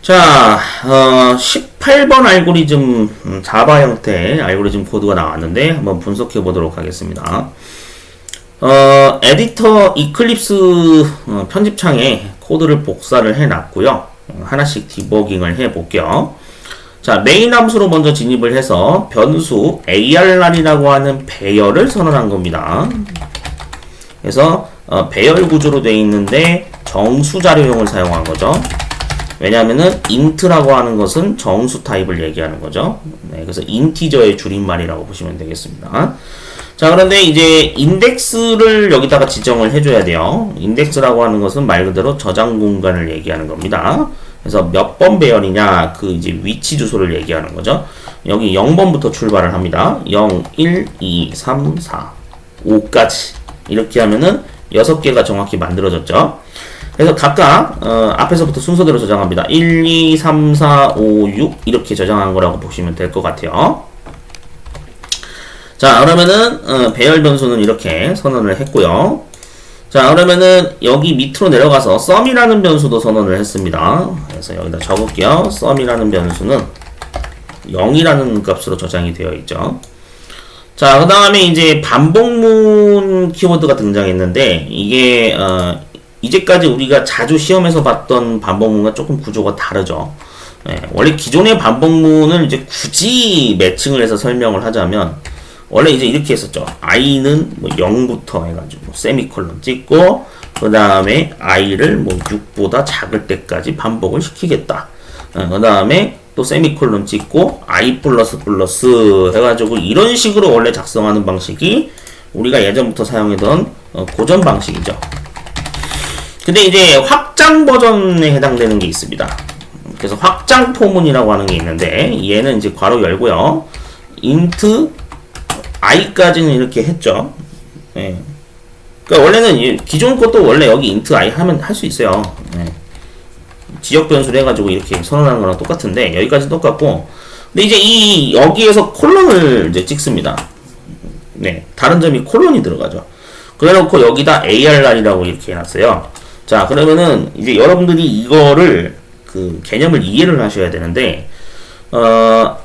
자, 18번 알고리즘, 자바 형태의 알고리즘 코드가 나왔는데 한번 분석해 보도록 하겠습니다. 에디터 이클립스 편집창에 코드를 복사를 해 놨고요. 하나씩 디버깅을 해 볼게요. 자, 메인 함수로 먼저 진입을 해서 변수 arr이라고 하는 배열을 선언한 겁니다. 그래서 배열 구조로 되어 있는데 정수 자료용을 사용한 거죠. 왜냐하면은 int라고 하는 것은 정수 타입을 얘기하는 거죠. 네, 그래서 인티저의 줄임말이라고 보시면 되겠습니다. 자, 그런데 이제 인덱스를 여기다가 지정을 해줘야 돼요. 인덱스라고 하는 것은 말 그대로 저장 공간을 얘기하는 겁니다. 그래서 몇 번 배열이냐, 그 이제 위치 주소를 얘기하는 거죠. 여기 0번부터 출발을 합니다. 0, 1, 2, 3, 4, 5까지. 이렇게 하면은 6개가 정확히 만들어졌죠. 그래서 각각 앞에서부터 순서대로 저장합니다. 1, 2, 3, 4, 5, 6 이렇게 저장한 거라고 보시면 될 것 같아요. 자, 그러면은 배열 변수는 이렇게 선언을 했고요. 자, 그러면은 여기 밑으로 내려가서 sum이라는 변수도 선언을 했습니다. 그래서 여기다 적을게요. sum이라는 변수는 0이라는 값으로 저장이 되어 있죠. 자, 그 다음에 이제 반복문 키워드가 등장했는데 이게 이제까지 우리가 자주 시험에서 봤던 반복문과 조금 구조가 다르죠. 네, 원래 기존의 반복문을 이제 굳이 매칭을 해서 설명을 하자면 원래 이제 이렇게 했었죠. i는 뭐 0부터 해가지고 세미콜론 찍고 그 다음에 i를 뭐 6보다 작을 때까지 반복을 시키겠다. 그 다음에 또 세미콜론 찍고 i 플러스 플러스 해가지고 이런 식으로 원래 작성하는 방식이 우리가 예전부터 사용하던 고전 방식이죠. 근데 이제 확장 버전에 해당되는 게 있습니다. 그래서 확장 포문이라고 하는 게 있는데 얘는 이제 괄호 열고요. int i까지는 이렇게 했죠. 네. 그러니까 원래는 기존 것도 원래 여기 int i 하면 할 수 있어요. 네. 지역 변수를 해가지고 이렇게 선언하는 거랑 똑같은데 여기까지 똑같고, 근데 이제 여기에서 콜론을 이제 찍습니다. 네, 다른 점이 콜론이 들어가죠. 그래놓고 여기다 arr이라고 이렇게 해놨어요. 자, 그러면은 이제 여러분들이 이거를 그 개념을 이해를 하셔야 되는데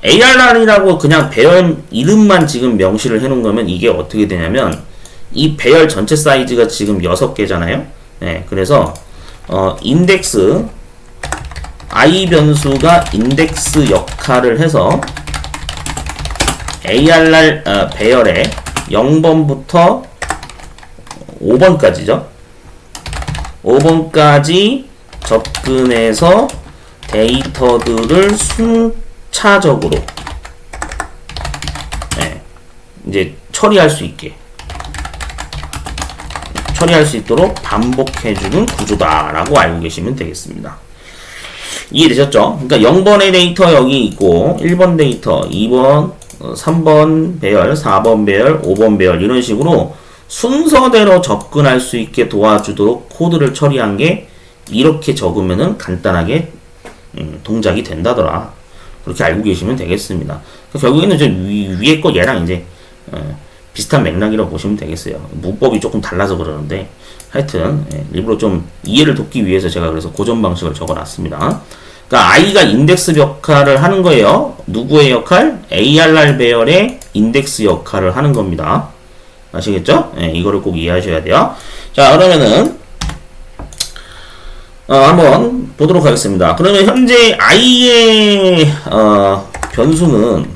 arr이라고 그냥 배열 이름만 지금 명시를 해놓은 거면 이게 어떻게 되냐면 이 배열 전체 사이즈가 지금 6개잖아요. 네, 그래서 인덱스 i 변수가 인덱스 역할을 해서 arr 배열에 0번부터 5번까지죠. 5번까지 접근해서 데이터들을 순차적으로 이제 처리할 수 있도록 반복해주는 구조다라고 알고 계시면 되겠습니다. 이해되셨죠? 그러니까 0번의 데이터 여기 있고 1번 데이터, 2번, 3번 배열, 4번 배열, 5번 배열 이런 식으로 순서대로 접근할 수 있게 도와주도록 코드를 처리한 게 이렇게 적으면은 간단하게 동작이 된다더라. 그렇게 알고 계시면 되겠습니다. 결국에는 이제 위에 거 얘랑 이제 비슷한 맥락이라고 보시면 되겠어요. 문법이 조금 달라서 그러는데 하여튼 일부러 좀 이해를 돕기 위해서 제가 그래서 고전 방식을 적어놨습니다. 그러니까 i가 인덱스 역할을 하는 거예요. 누구의 역할? arr 배열의 인덱스 역할을 하는 겁니다. 아시겠죠? 이거를 꼭 이해하셔야 돼요. 자, 그러면은 한번 보도록 하겠습니다. 그러면 현재 i의 변수는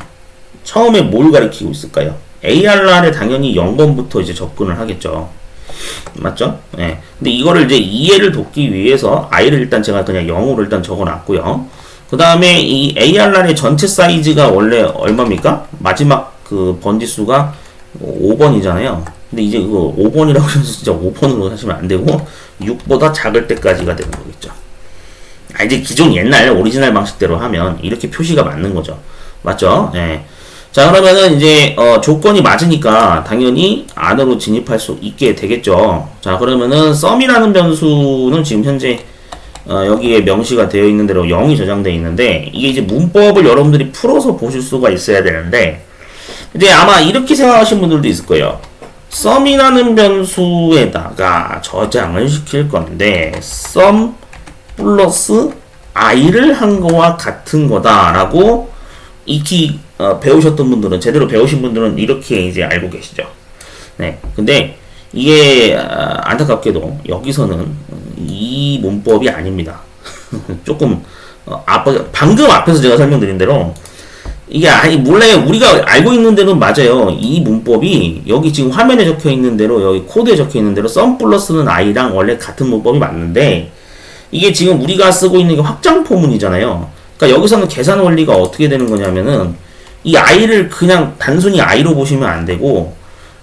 처음에 뭘 가리키고 있을까요? arr에 당연히 0번부터 이제 접근을 하겠죠. 맞죠? 네. 근데 이거를 이제 이해를 돕기 위해서 i를 일단 제가 그냥 0으로 일단 적어놨고요. 그 다음에 이 arr의 전체 사이즈가 원래 얼마입니까? 마지막 그 번지수가 5번이잖아요. 근데 이제 그거 5번이라고 해서 진짜 5번으로 하시면 안 되고 6보다 작을 때까지가 되는 거겠죠. 이제 기존 옛날 오리지널 방식대로 하면 이렇게 표시가 맞는 거죠. 맞죠? 네. 자, 그러면은 이제 조건이 맞으니까 당연히 안으로 진입할 수 있게 되겠죠. 자, 그러면은 sum이라는 변수는 지금 현재 여기에 명시가 되어 있는 대로 0이 저장되어 있는데 이게 이제 문법을 여러분들이 풀어서 보실 수가 있어야 되는데 이제 아마 이렇게 생각하시는 분들도 있을 거예요. sum이라는 변수에다가 저장을 시킬 건데 sum 플러스 i를 한 거와 같은 거다라고 익히 배우셨던 분들은, 제대로 배우신 분들은 이렇게 이제 알고 계시죠. 네. 근데 이게 안타깝게도 여기서는 이 문법이 아닙니다. 조금 방금 앞에서 제가 설명드린 대로 이게 몰래 우리가 알고 있는 대로는 맞아요. 이 문법이 여기 지금 화면에 적혀 있는 대로, 여기 코드에 적혀 있는 대로 썸 플러스는 i랑 원래 같은 문법이 맞는데, 이게 지금 우리가 쓰고 있는 게 확장 포문이잖아요. 그러니까 여기서는 계산 원리가 어떻게 되는 거냐면은 이 i를 그냥 단순히 i로 보시면 안 되고,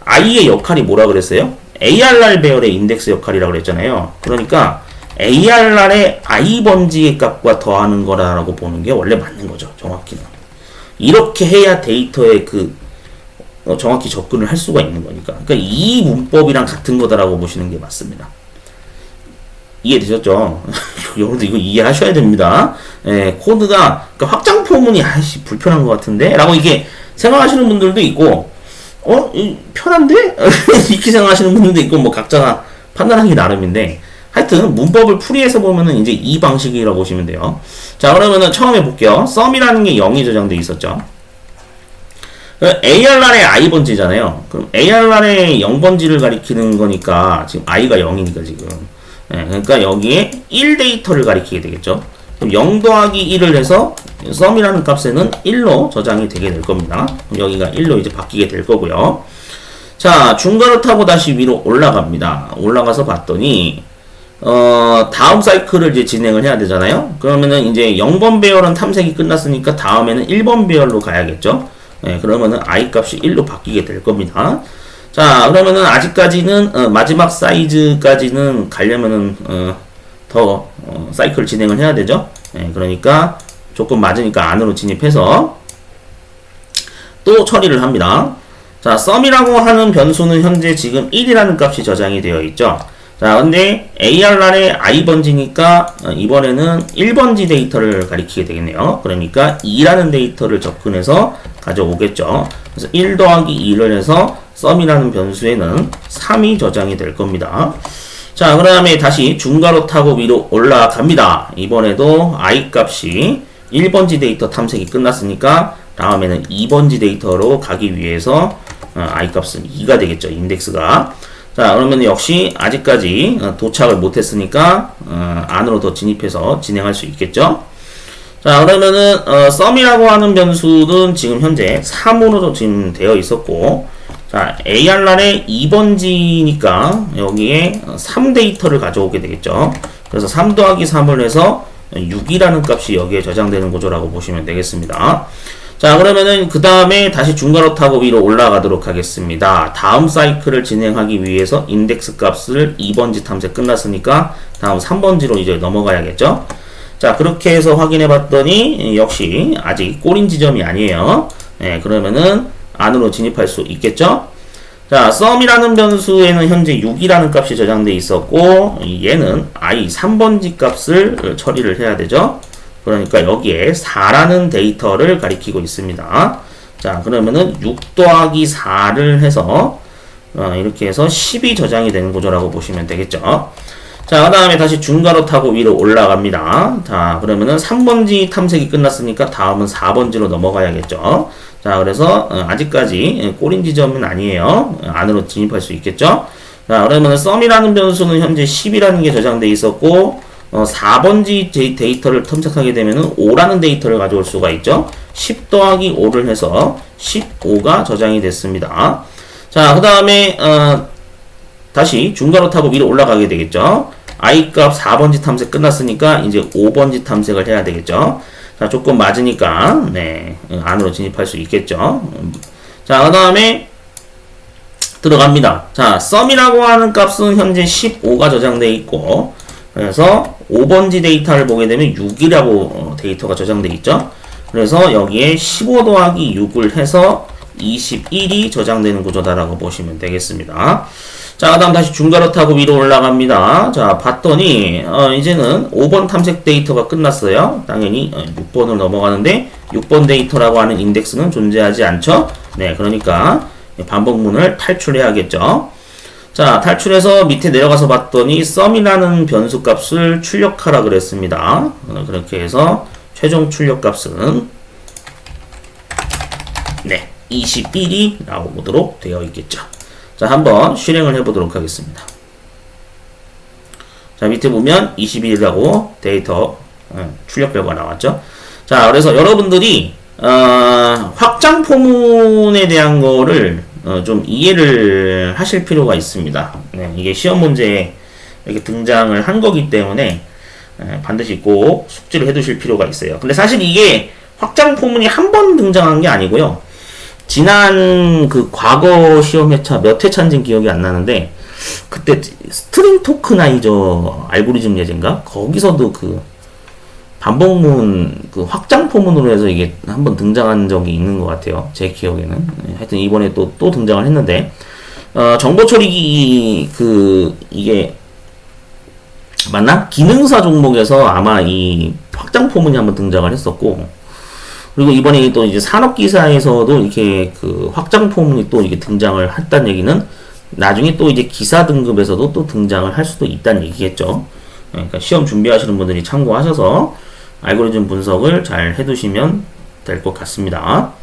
i의 역할이 뭐라 그랬어요? ARR 배열의 인덱스 역할이라고 그랬잖아요. 그러니까 ARR의 i 번지의 값과 더하는 거라고 보는 게 원래 맞는 거죠. 정확히는. 이렇게 해야 데이터에 정확히 접근을 할 수가 있는 거니까. 그러니까 이 문법이랑 같은 거다라고 보시는 게 맞습니다. 이해되셨죠? 여러분들 이거 이해하셔야 됩니다. 예, 코드가, 그러니까 확장 포문이 불편한 것 같은데? 라고 이게 생각하시는 분들도 있고, 편한데? 이렇게 생각하시는 분들도 있고, 뭐 각자가 판단하기 나름인데, 하여튼 문법을 풀이해서 보면은 이제 이 방식이라고 보시면 돼요. 자, 그러면은 처음에 볼게요. 썸이라는 게 0이 저장되어 있었죠. ARR의 i번지잖아요. 그럼 ARR의 0번지를 가리키는 거니까 지금 i가 0이니까 지금. 네, 그러니까 여기에 1 데이터를 가리키게 되겠죠. 그럼 0 더하기 1을 해서 썸이라는 값에는 1로 저장이 되게 될 겁니다. 그럼 여기가 1로 이제 바뀌게 될 거고요. 자, 중괄호 타고 다시 위로 올라갑니다. 올라가서 봤더니 다음 사이클을 이제 진행을 해야 되잖아요. 그러면은 이제 0번 배열은 탐색이 끝났으니까 다음에는 1번 배열로 가야겠죠. 네, 그러면은 i 값이 1로 바뀌게 될 겁니다. 자, 그러면은 아직까지는 마지막 사이즈까지는 가려면은 더 사이클 진행을 해야 되죠. 네, 그러니까 조금 맞으니까 안으로 진입해서 또 처리를 합니다. 자, sum이라고 하는 변수는 현재 지금 1이라는 값이 저장이 되어 있죠. 자, 근데 ARR의 i번지니까 이번에는 1번지 데이터를 가리키게 되겠네요. 그러니까 2라는 데이터를 접근해서 가져오겠죠. 그래서 1 더하기 2를 해서 sum이라는 변수에는 3이 저장이 될 겁니다. 자, 그 다음에 다시 중괄호 타고 위로 올라갑니다. 이번에도 i 값이 1번지 데이터 탐색이 끝났으니까 다음에는 2번지 데이터로 가기 위해서 i 값은 2가 되겠죠. 인덱스가. 자, 그러면 역시 아직까지 도착을 못했으니까 안으로 더 진입해서 진행할 수 있겠죠. 자, 그러면은 sum이라고 하는 변수는 지금 현재 3으로 지금 되어 있었고, 자, ARR의 2번지니까 여기에 3 데이터를 가져오게 되겠죠. 그래서 3 더하기 3을 해서 6이라는 값이 여기에 저장되는 구조라고 보시면 되겠습니다. 자, 그러면은 그 다음에 다시 중괄호 타고 위로 올라가도록 하겠습니다. 다음 사이클을 진행하기 위해서 인덱스 값을 2번지 탐색 끝났으니까 다음 3번지로 이제 넘어가야겠죠. 자, 그렇게 해서 확인해 봤더니 역시 아직 꼬린 지점이 아니에요. 네, 그러면은 안으로 진입할 수 있겠죠. 자, sum이라는 변수에는 현재 6이라는 값이 저장되어 있었고, 얘는 i 3번지 값을 처리를 해야 되죠. 그러니까 여기에 4라는 데이터를 가리키고 있습니다. 자, 그러면은 6 더하기 4를 해서 이렇게 해서 10이 저장이 되는 구조라고 보시면 되겠죠. 자, 그 다음에 다시 중괄호 타고 위로 올라갑니다. 자, 그러면은 3번지 탐색이 끝났으니까 다음은 4번지로 넘어가야겠죠. 자, 그래서 아직까지 꼬린 지점은 아니에요. 안으로 진입할 수 있겠죠. 자, 그러면은 sum이라는 변수는 현재 10이라는 게 저장되어 있었고, 4번지 데이터를 탐색하게 되면은 5라는 데이터를 가져올 수가 있죠. 10 더하기 5를 해서 15가 저장이 됐습니다. 자, 그 다음에 다시 중괄호 타고 위로 올라가게 되겠죠. i 값 4번지 탐색 끝났으니까 이제 5번지 탐색을 해야 되겠죠. 자, 조금 맞으니까 네, 안으로 진입할 수 있겠죠. 자, 그 다음에 들어갑니다. 자, sum이라고 하는 값은 현재 15가 저장되어 있고, 그래서 5번지 데이터를 보게 되면 6이라고 데이터가 저장되어 있죠. 그래서 여기에 15 더하기 6을 해서 21이 저장되는 구조다라고 보시면 되겠습니다. 자, 그 다음 다시 중괄호 타고 위로 올라갑니다. 자, 봤더니 이제는 5번 탐색 데이터가 끝났어요. 당연히 6번으로 넘어가는데 6번 데이터라고 하는 인덱스는 존재하지 않죠. 네, 그러니까 반복문을 탈출해야겠죠. 자, 탈출해서 밑에 내려가서 봤더니 썸이라는 변수 값을 출력하라 그랬습니다. 그렇게 해서 최종 출력 값은 네, 21이 나오도록 되어 있겠죠. 자, 한번 실행을 해보도록 하겠습니다. 자, 밑에 보면 21이라고 데이터 출력 결과가 나왔죠. 자, 그래서 여러분들이 확장 포문에 대한 거를 좀 이해를 하실 필요가 있습니다. 네, 이게 시험 문제에 이렇게 등장을 한 거기 때문에 반드시 꼭 숙지를 해두실 필요가 있어요. 근데 사실 이게 확장 포문이 한 번 등장한 게 아니고요. 지난 그 과거 시험 회차 몇 회차인지 기억이 안 나는데 그때 스트링 토크나이저 알고리즘 예제인가? 거기서도 그 반복문 그 확장 포문으로 해서 이게 한번 등장한 적이 있는 것 같아요. 제 기억에는. 하여튼 이번에 또 등장을 했는데 정보 처리기 이게 맞나? 기능사 종목에서 아마 이 확장 포문이 한번 등장을 했었고, 그리고 이번에 또 이제 산업기사에서도 이렇게 그 확장 포문이 또 이게 등장을 했다는 얘기는 나중에 또 이제 기사 등급에서도 또 등장을 할 수도 있다는 얘기겠죠. 그러니까 시험 준비하시는 분들이 참고하셔서 알고리즘 분석을 잘 해두시면 될 것 같습니다.